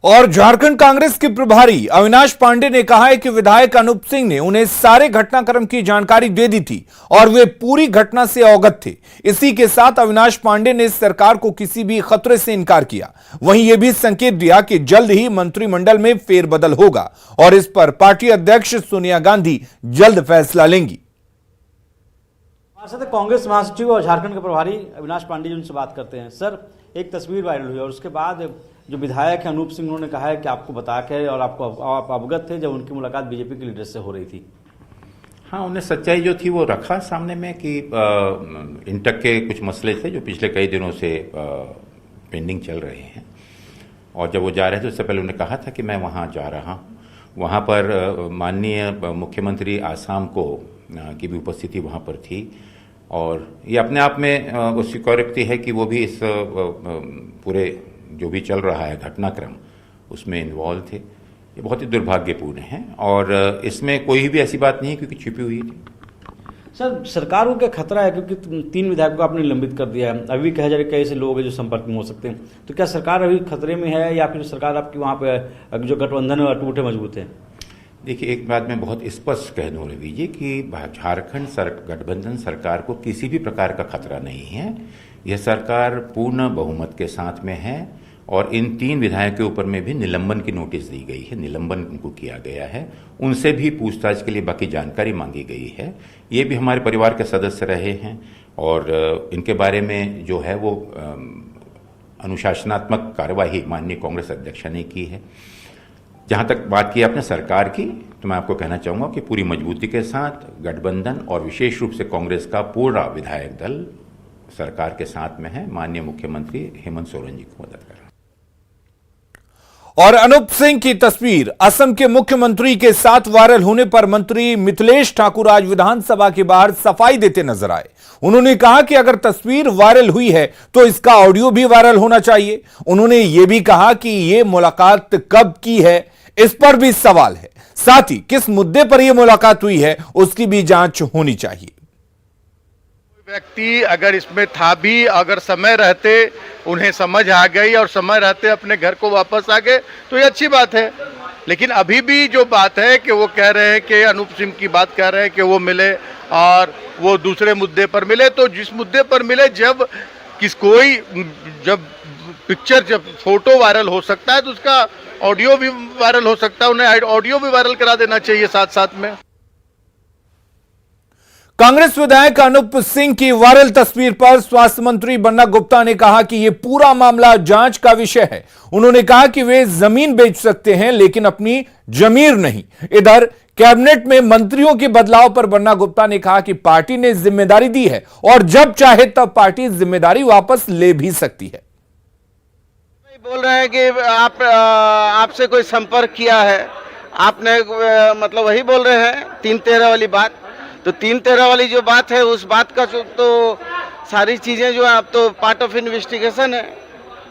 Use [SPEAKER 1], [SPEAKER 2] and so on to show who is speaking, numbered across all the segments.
[SPEAKER 1] और झारखंड कांग्रेस के प्रभारी अविनाश पांडे ने कहा है कि विधायक अनूप सिंह ने उन्हें सारे घटनाक्रम की जानकारी दे दी थी और वे पूरी घटना से अवगत थे। इसी के साथ अविनाश पांडे ने सरकार को किसी भी खतरे से इनकार किया। वहीं यह भी संकेत दिया कि जल्द ही मंत्रिमंडल में फेरबदल होगा और इस पर पार्टी अध्यक्ष सोनिया गांधी जल्द फैसला लेंगी।
[SPEAKER 2] कांग्रेस महासचिव और झारखंड के प्रभारी अविनाश पांडे जी उनसे बात करते हैं। सर, एक तस्वीर वायरल हुई और उसके बाद जो विधायक है अनूप सिंह, उन्होंने कहा है कि आपको बता के और आप अवगत थे जब उनकी मुलाकात बीजेपी के लीडर से हो रही थी।
[SPEAKER 3] हाँ, उन्हें सच्चाई जो थी वो रखा सामने में कि इंटक के कुछ मसले थे जो पिछले कई दिनों से पेंडिंग चल रहे हैं और जब वो जा रहे थे उससे पहले उन्हें कहा था कि मैं वहाँ जा रहा हूँ। वहाँ पर माननीय मुख्यमंत्री आसाम को की भी उपस्थिति वहाँ पर थी और ये अपने आप में उसकी कॉरेक्टी है कि वो भी इस पूरे जो भी चल रहा है घटनाक्रम उसमें इन्वॉल्व थे। ये बहुत ही दुर्भाग्यपूर्ण है और इसमें कोई भी ऐसी बात नहीं है क्योंकि छिपी हुई थी।
[SPEAKER 2] सर, सरकार को क्या खतरा है क्योंकि 3 विधायकों को आपने निलंबित कर दिया है, अभी कहा जा रहा है कई ऐसे लोग हैं जो संपर्क में हो सकते हैं, तो क्या सरकार अभी खतरे में है या फिर सरकार आपकी वहाँ पे जो गठबंधन है अटूट है, मजबूत है?
[SPEAKER 3] देखिए, एक बात मैं बहुत स्पष्ट कह दूँ दीजिए कि झारखंड गठबंधन सरकार को किसी भी प्रकार का खतरा नहीं है। यह सरकार पूर्ण बहुमत के साथ में है और इन 3 विधायकों के ऊपर में भी निलंबन की नोटिस दी गई है, निलंबन उनको किया गया है, उनसे भी पूछताछ के लिए बाकी जानकारी मांगी गई है। ये भी हमारे परिवार के सदस्य रहे हैं और इनके बारे में जो है वो अनुशासनात्मक कार्यवाही माननीय कांग्रेस अध्यक्ष ने की है। जहाँ तक बात की आपने सरकार की, तो मैं आपको कहना चाहूँगा कि पूरी मजबूती के साथ गठबंधन और विशेष रूप से कांग्रेस का पूरा विधायक दल सरकार के साथ में है। माननीय मुख्यमंत्री हेमंत सोरेन जी को मदद कर रहा है।
[SPEAKER 1] और अनूप सिंह की तस्वीर असम के मुख्यमंत्री के साथ वायरल होने पर मंत्री मिथिलेश ठाकुर आज विधानसभा के बाहर सफाई देते नजर आए। उन्होंने कहा कि अगर तस्वीर वायरल हुई है तो इसका ऑडियो भी वायरल होना चाहिए। उन्होंने यह भी कहा कि यह मुलाकात कब की है, इस पर भी सवाल है। साथ ही किस मुद्दे पर यह मुलाकात हुई है उसकी भी जांच होनी चाहिए।
[SPEAKER 4] व्यक्ति अगर इसमें था भी, अगर समय रहते उन्हें समझ आ गई और समय रहते अपने घर को वापस आ गए तो ये अच्छी बात है। लेकिन अभी भी जो बात है कि वो कह रहे हैं कि अनूप सिंह की बात कह रहे हैं कि वो मिले और वो दूसरे मुद्दे पर मिले, तो जिस मुद्दे पर मिले जब जब फोटो वायरल हो सकता है तो उसका ऑडियो भी वायरल हो सकता है। उन्हें ऑडियो भी वायरल करा देना चाहिए साथ साथ में।
[SPEAKER 1] कांग्रेस विधायक अनूप सिंह की वायरल तस्वीर पर स्वास्थ्य मंत्री बन्ना गुप्ता ने कहा कि यह पूरा मामला जांच का विषय है। उन्होंने कहा कि वे जमीन बेच सकते हैं लेकिन अपनी जमीर नहीं। इधर कैबिनेट में मंत्रियों के बदलाव पर बन्ना गुप्ता ने कहा कि पार्टी ने जिम्मेदारी दी है और जब चाहे तब पार्टी जिम्मेदारी वापस ले भी सकती है।
[SPEAKER 5] बोल रहे हैं कि आपसे कोई संपर्क किया है, आपने मतलब वही बोल रहे हैं 3-13 वाली बात। तो 3-13 वाली जो बात है उस बात का तो सारी चीजें जो है अब तो पार्ट ऑफ इन्वेस्टिगेशन है।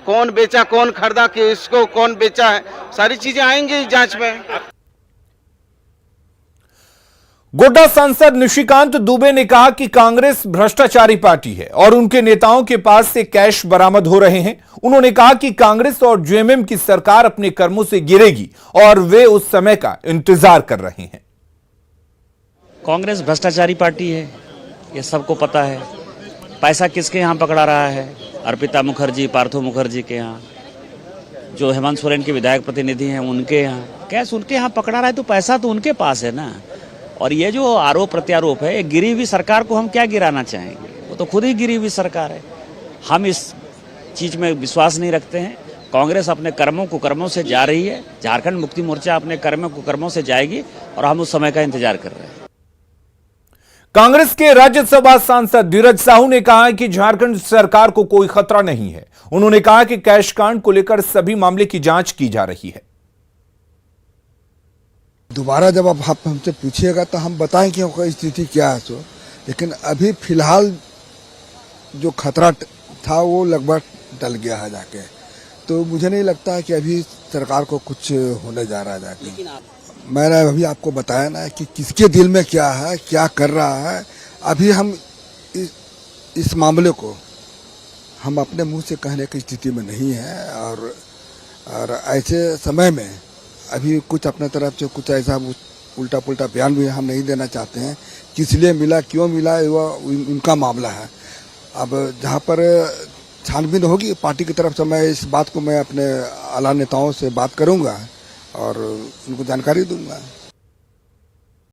[SPEAKER 5] कौन बेचा, कौन खरीदा, किसको कौन बेचा है, सारी चीजें आएंगी जांच में।
[SPEAKER 1] गोड्डा सांसद निशिकांत दुबे ने कहा कि कांग्रेस भ्रष्टाचारी पार्टी है और उनके नेताओं के पास से कैश बरामद हो रहे हैं। उन्होंने कहा कि कांग्रेस और जेएमएम की सरकार अपने कर्मों से गिरेगी और वे उस समय का इंतजार कर रहे हैं।
[SPEAKER 6] कांग्रेस भ्रष्टाचारी पार्टी है, ये सबको पता है। पैसा किसके यहाँ पकड़ा रहा है? अर्पिता मुखर्जी, पार्थो मुखर्जी के यहाँ, जो हेमंत सोरेन के विधायक प्रतिनिधि हैं उनके यहाँ कैश उनके यहाँ पकड़ा रहा है, तो पैसा तो उनके पास है ना। और ये जो आरोप प्रत्यारोप है, ये गिरी हुई सरकार को हम क्या गिराना चाहेंगे? वो तो खुद ही गिरी हुई सरकार है। हम इस चीज में विश्वास नहीं रखते हैं। कांग्रेस अपने कर्मों से जा रही है, झारखंड मुक्ति मोर्चा अपने कर्मों से जाएगी और हम उस समय का इंतजार कर रहे हैं।
[SPEAKER 1] कांग्रेस के राज्यसभा सांसद धीरज साहू ने कहा कि झारखंड सरकार को कोई खतरा नहीं है। उन्होंने कहा कि कैश कांड को लेकर सभी मामले की जांच की जा रही है।
[SPEAKER 7] दोबारा जब आप हमसे पूछिएगा तो हम बताएं कि स्थिति क्या है। तो लेकिन अभी फिलहाल जो खतरा था वो लगभग टल गया है जाके, तो मुझे नहीं लगता है कि अभी सरकार को कुछ होने जा रहा है जाके। मैंने अभी आपको बताया ना कि किसके दिल में क्या है, क्या कर रहा है। अभी हम इस मामले को हम अपने मुंह से कहने की स्थिति में नहीं है और और ऐसे समय में अभी कुछ अपने तरफ से कुछ ऐसा उल्टा पुल्टा बयान भी हम नहीं देना चाहते हैं। किस लिए मिला, क्यों मिला, वह उनका मामला है। अब जहाँ पर छानबीन होगी पार्टी की तरफ से, मैं इस बात को मैं अपने आला नेताओं से बात करूंगा और उनको जानकारी दूंगा।